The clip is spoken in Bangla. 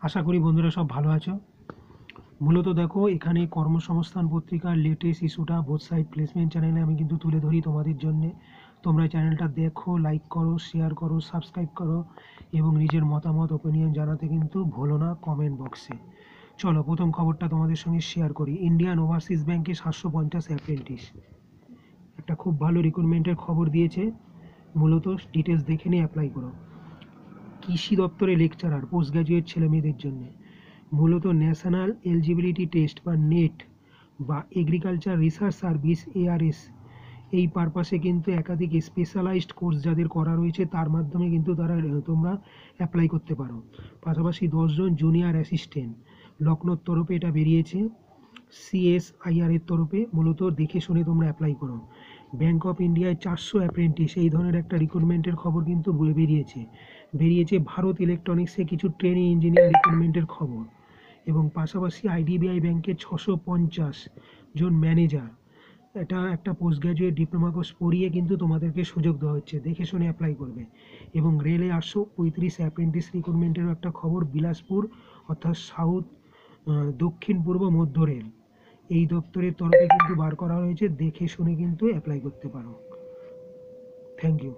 আশা করি বন্ধুরা সব ভালো আছো। মূলত দেখো এখানে কর্মসংস্থান পত্রিকার লেটেস্ট ইস্যুটা বোথ সাইড প্লেসমেন্ট চ্যানেলে আমি কিন্তু তুলে ধরি তোমাদের জন্যে। তোমরা চ্যানেলটা দেখো, লাইক করো, শেয়ার করো, সাবস্ক্রাইব করো এবং নিজের মতামত ওপিনিয়ন জানাতে কিন্তু ভুলো না কমেন্ট বক্সে। চলো প্রথম খবরটা তোমাদের সঙ্গে শেয়ার করি। ইন্ডিয়ান ওভারসিজ ব্যাংকে 750 অ্যাপ্রেন্টিস, একটা খুব ভালো রিক্রুটমেন্টের খবর দিয়েছে। মূলত ডিটেলস দেখে নিয়ে অ্যাপ্লাই করো। কৃষি দপ্তরে লেকচারার পোস্ট গ্র্যাজুয়েট ছেলেমেয়েদের জন্য। মূলত ন্যাশনাল এলিজিবিলিটি টেস্ট বা নেট বা এগ্রিকালচার রিসার্চ সার্ভিস ARS, এই পারপাসে কিন্তু একাধিক স্পেশালাইজড কোর্স যাদের করা রয়েছে তার মাধ্যমে কিন্তু তোমরা অ্যাপ্লাই করতে পারো। পাশাপাশি 10 জন জুনিয়র অ্যাসিস্ট্যান্ট লখনৌর তরফে এটা বেরিয়েছে, CSIR এর তরফে। মূলত দেখে শুনে তোমরা অ্যাপ্লাই করো। ব্যাংক অফ ইন্ডিয়ায় 400 অ্যাপ্রেন্টিস, এই ধরনের একটা রিক্রুটমেন্টের খবর কিন্তু বেরিয়েছে ভারত ইলেকট্রনিক্সে কিছু ট্রেনিং ইঞ্জিনিয়ার রিক্রুটমেন্টের খবর। এবং পাশাপাশি IDBI ব্যাংকে 650 জন ম্যানেজার, এটা একটা পোস্ট গ্র্যাজুয়েট ডিপ্লোমা কোর্স পড়িয়ে কিন্তু তোমাদেরকে সুযোগ দেওয়া হচ্ছে, দেখে শুনে অ্যাপ্লাই করবে। এবং রেলে 835 অ্যাপ্রেন্টিস রিক্রুটমেন্টেরও একটা খবর, বিলাসপুর অর্থাৎ সাউথ দক্ষিণ পূর্ব মধ্য রেল, এই দপ্তরের তরফে কিন্তু বার করা হয়েছে, দেখে শুনে কিন্তু অ্যাপ্লাই করতে পারো। Thank you.